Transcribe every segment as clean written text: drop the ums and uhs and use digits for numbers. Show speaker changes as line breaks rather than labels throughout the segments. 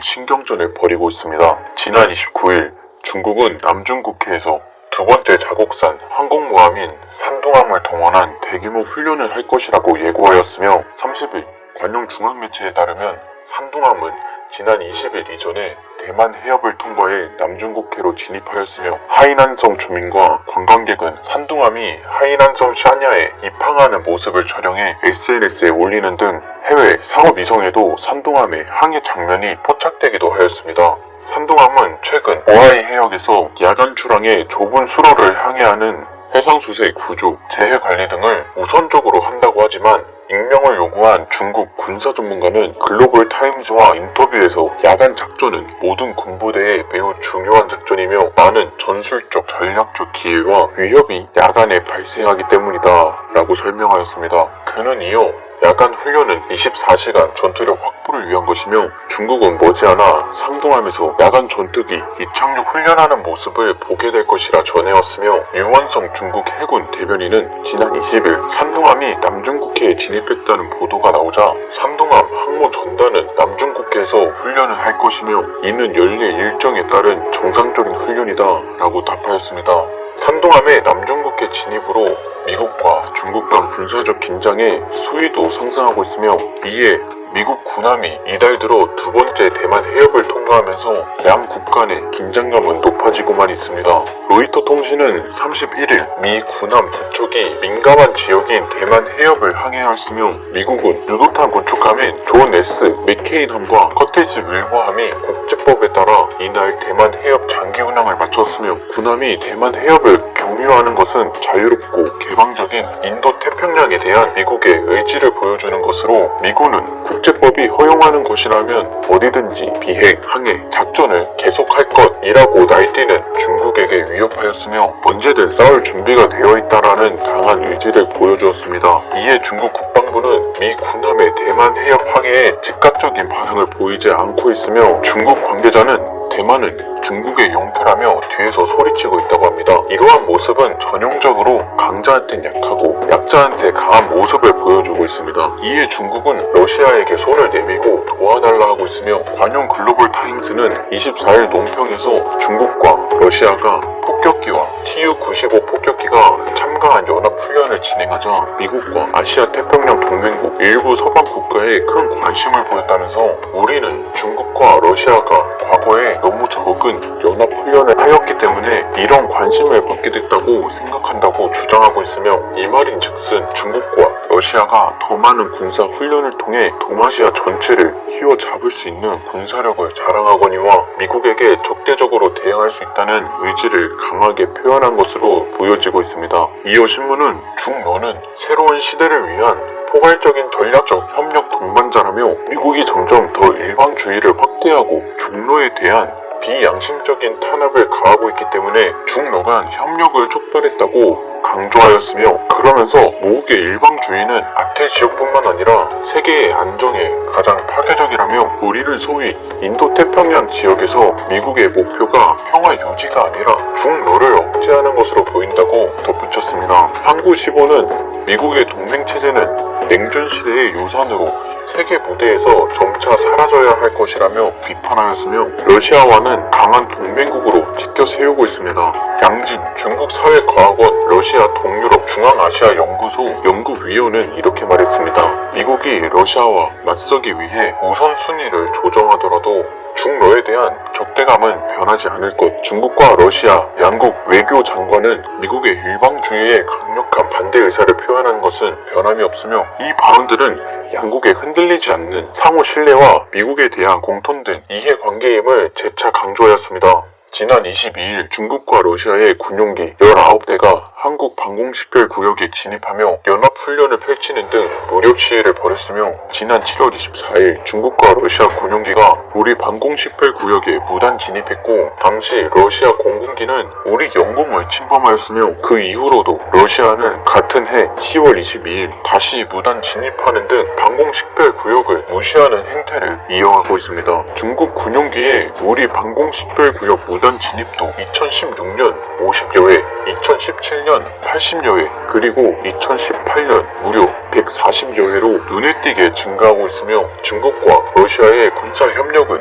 신경전을 벌이고 있습니다. 지난 29일 중국은 남중국해에서 두 번째 자국산 항공모함인 산둥함을 동원한 대규모 훈련을 할 것이라고 예고하였으며 30일 관영 중앙매체에 따르면 산둥함은 지난 20일 이전에 대만 해협을 통과해 남중국해로 진입하였으며 하이난성 주민과 관광객은 산둥함이 하이난성 샤냐에 입항하는 모습을 촬영해 SNS에 올리는 등 해외 상업위성에도 산둥함의 항해 장면이 포착되기도 하였습니다. 산둥함은 최근 오하이 해역에서 야간 출항해 좁은 수로를 항해하는 해상수색 구조, 재해 관리 등을 우선적으로 한다고 하지만 익명을 요구한 중국 군사 전문가는 글로벌 타임즈와 인터뷰에서 야간 작전은 모든 군부대에 매우 중요한 작전이며 많은 전술적 전략적 기회와 위협이 야간에 발생하기 때문이다 라고 설명하였습니다. 그는 이어 야간 훈련은 24시간 전투력 확보를 위한 것이며 중국은 머지않아 산둥함에서 야간 전투기 이착륙 훈련하는 모습을 보게 될 것이라 전해왔으며 유원성 중국 해군 대변인은 지난 20일 산둥함이 남중국해에 진입했다는 보도가 나오자 산둥함 항모 전단은 남중국해에서 훈련을 할 것이며 이는 연례 일정에 따른 정상적인 훈련이다 라고 답하였습니다. 산둥함의 남중국해 진입으로 미국과 중국 간 군사적 긴장의 수위도 상승하고 있으며 이에 미국 군함이 이달 들어 두 번째 대만 해협을 통과하면서 양국 간의 긴장감은 높아지고만 있습니다. 로이터 통신은 31일 미 군함 두 척이 민감한 지역인 대만 해협을 항해하였으며 미국은 유도탄 구축함인 존 S. 맥케인함과 커티스 윌버함이 국제법에 따라 이날 대만 해협 장기 운항을 마쳤으며 군함이 대만 해협을 경유하는 것은 자유롭고 개방적인 인도 태평양에 대한 미국의 의지를 보여주는 것으로 미군은 국제법이 허용하는 것이라면 어디든지 비행, 항해, 작전을 계속할 것이라고 날뛰는 중국에게 위협하였으며 언제든 싸울 준비가 되어 있다라는 강한 의지를 보여주었습니다. 이에 중국 국방부는 미 군함의 대만 해협 항해에 즉각적인 반응을 보이지 않고 있으며 중국 관계자는 대만은 중국의 영표라며 뒤에서 소리치고 있다고 합니다. 이러한 모습은 전형적으로 강자한텐 약하고 약자한테 강한 모습을 보여주고 있습니다. 이에 중국은 러시아에게 손을 내밀고 도와달라 하고 있으며 관영 글로벌 타임스는 24일 논평에서 중국과 러시아가 폭격기와 Tu-95 폭격기가 참가한 연합훈련을 진행하자 미국과 아시아 태평양 동맹국 일부 서방 국가에 큰 관심을 보였다면서 우리는 중국과 러시아가 과거에 너무 적은 연합훈련을 하였기 때문에 이런 관심을 받게 됐다고 생각한다고 주장하고 있으며 이 말인즉슨 중국과 러시아가 더 많은 군사훈련을 통해 동아시아 전체를 휘어잡을 수 있는 군사력을 자랑하거니와 미국에게 적대적으로 대응할 수 있다는 의지를 강하게 표현한 것으로 보여지고 있습니다. 이어 신문은 중러는 새로운 시대를 위한 포괄적인 전략적 협력 동반자라며 미국이 점점 더 일방주의를 확대하고 중러에 대한 비양심적인 탄압을 가하고 있기 때문에 중러 간 협력을 촉발했다고 강조하였으며 그러면서 모국의 일방주의는 아태 지역뿐만 아니라 세계의 안정에 가장 파괴적이라며 우리는 소위 인도태평양 지역에서 미국의 목표가 평화 유지가 아니라 중러를 억제하는 것으로 보인다고 덧붙였습니다. 한국시보는 미국의 동맹체제는 냉전시대의 유산으로 세계 무대에서 점차 사라져야 할 것이라며 비판하였으며 러시아와는 강한 동맹국으로 지켜 세우고 있습니다. 양진 중국사회과학원 러시아 동유럽 중앙아시아 연구소 연구위원은 이렇게 말했습니다. 미국이 러시아와 맞서기 위해 우선순위를 조정하더라도 중러에 대한 적대감은 변하지 않을 것. 중국과 러시아 양국 외교장관은 미국의 일방주의에 강력한 반대 의사를 표현한 것은 변함이 없으며 이 발언들은 양국에 흔들리지 않는 상호 신뢰와 미국에 대한 공통된 이해관계임을 재차 강조하였습니다. 지난 22일 중국과 러시아의 군용기 19대가 한국 방공식별 구역에 진입하며 연합훈련을 펼치는 등 무력 시위를 벌였으며 지난 7월 24일 중국과 러시아 군용기가 우리 방공식별 구역에 무단 진입했고 당시 러시아 공군기는 우리 영공을 침범하였으며 그 이후로도 러시아는 같은 해 10월 22일 다시 무단 진입하는 등 방공식별 구역을 무시하는 행태를 이어가고 있습니다. 중국 군용기의 우리 방공식별 구역 무단 진입도 2016년 50여 회, 2017년 80여 회, 그리고 2018년 무려 140여 회로 눈에 띄게 증가하고 있으며 중국과 러시아의 군사 협력은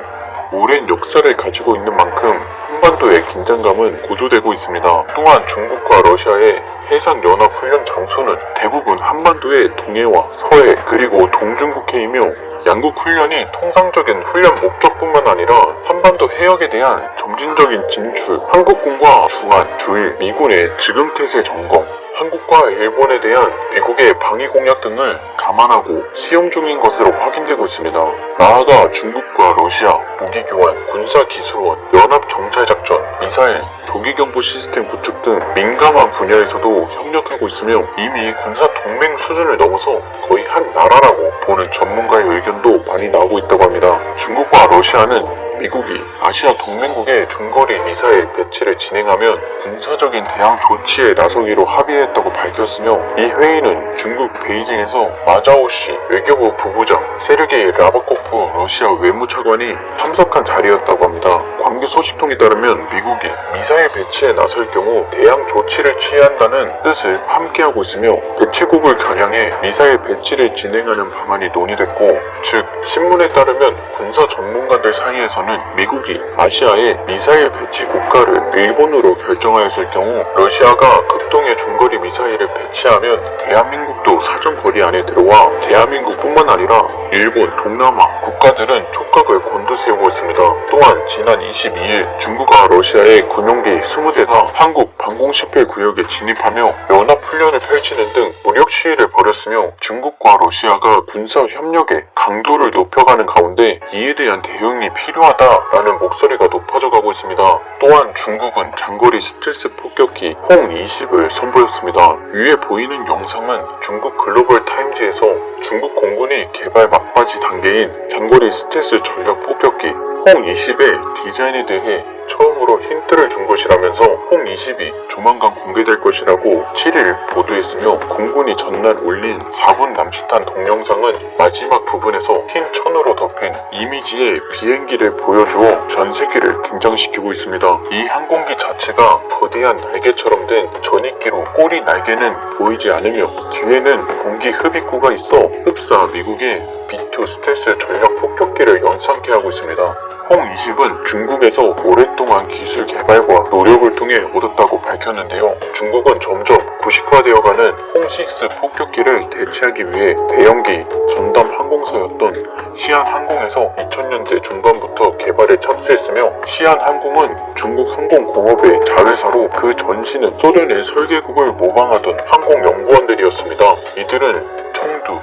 오랜 역사를 가지고 있는 만큼 한반도의 긴장감은 고조되고 있습니다. 또한 중국과 러시아의 해상연합훈련 장소는 대부분 한반도의 동해와 서해 그리고 동중국해이며 양국 훈련이 통상적인 훈련 목적뿐만 아니라 한반도 해역에 대한 점진적인 진출, 한국군과 주한, 주일, 미군의 지금태세 점검, 한국과 일본에 대한 미국의 방위 공약 등을 감안하고 시험 중인 것으로 확인되고 있습니다. 나아가 중국과 러시아, 무기교환, 군사기술원, 연합정찰작전, 미사일, 조기경보 시스템 구축 등 민감한 분야에서도 협력하고 있으며 이미 군사동맹 수준을 넘어서 거의 한 나라라고 보는 전문가의 의견도 많이 나오고 있다고 합니다. 중국과 러시아는 미국이 아시아 동맹국의 중거리 미사일 배치를 진행하면 군사적인 대항 조치에 나서기로 합의했다고 밝혔으며 이 회의는 중국 베이징에서 마자오시 외교부 부부장, 세르게이 라바코프 러시아 외무차관이 참석한 자리였다고 합니다. 관계 소식통에 따르면 미국이 미사일 배치에 나설 경우 대항 조치를 취한다는 뜻을 함께하고 있으며 배치국을 겨냥해 미사일 배치를 진행하는 방안이 논의됐고, 즉 신문에 따르면 군사 전문가들 사이에서는 미국이 아시아의 미사일 배치 국가를 일본으로 결정하였을 경우 러시아가 극동의 중거리 미사일을 배치하면 대한민국도 사정거리 안에 들어와 대한민국뿐만 아니라 일본, 동남아 국가들은 촉각을 곤두세우고 있습니다. 또한 지난 22일 중국과 러시아의 군용기 20대가 한국 방공식별 구역에 진입하며 연합훈련을 펼치는 등 무력 시위를 벌였으며 중국과 러시아가 군사 협력의 강도를 높여가는 가운데 이에 대한 대응이 필요하다라는 목소리가 높아져가고 있습니다. 또한 중국은 장거리 스텔스 폭격기 홍20을 선보였습니다. 위에 보이는 영상은 중국 글로벌 타임즈에서 중국 공군이 개발 막바지 단계인 장거리 스텔스 전략 폭격기 홍20의 디자인에 대해 처음으로 힌트를 준 것이라면서 홍20이 조만간 공개될 것이라고 7일 보도했으며 공군이 전날 올린 4분 남짓한 동영상은 마지막 부분에서 흰 천으로 덮인 이미지의 비행기를 보여주어 전 세계를 긴장시키고 있습니다. 이 항공기 자체가 거대한 날개처럼 된 전익기로 꼬리 날개는 보이지 않으며 뒤에는 공기 흡입구가 있어 흡사 미국의 B2 스텔스 전략 폭격기를 연상케 하고 있습니다. 홍20은 중국에서 오랫동안 기술 개발과 노력을 통해 얻었다고 밝혔는데요. 중국은 점점 구식화되어가는 홍6 폭격기를 대체하기 위해 대형기 전담 항공사였던 시안항공에서 2000년대 중반부터 개발에 착수했으며 시안항공은 중국 항공공업의 자회사로 그 전신은 소련의 설계국을 모방하던 항공연구원들이었습니다. 이들은 청두,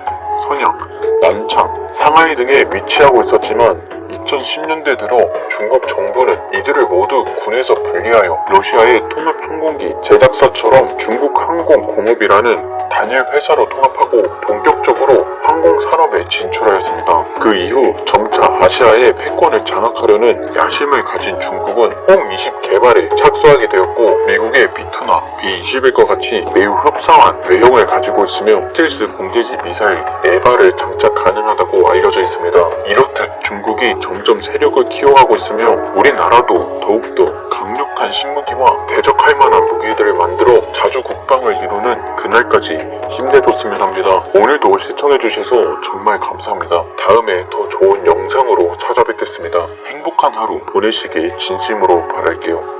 선양, 난창, 상하이 등에 위치하고 있었지만 2010년대 들어 중국 정부는 이들을 모두 군에서 분리하여 러시아의 통합항공기 제작사처럼 중국항공공업이라는 단일 회사로 통합하고 본격적으로 항공산업에 진출하였습니다. 그 이후 점차 아시아의 패권을 장악하려는 야심을 가진 중국은 홍20 개발에 착수하게 되었고 미국의 B2나 B21과 같이 매우 흡사한 외형을 가지고 있으며 스텔스 공대지 미사일 4발을 장착 가능하다고 알려져 있습니다. 이렇듯 중국이 점점 세력을 키워가고 있으며 우리나라도 더욱더 강력한 신무기와 대적할 만한 무기들을 만들어 자주 국방을 이루는 그날까지 힘내줬으면 합니다. 오늘도 시청해주셔서 정말 감사합니다. 다음에 더 좋은 영상으로 찾아뵙겠습니다. 행복한 하루 보내시길 진심으로 바랄게요.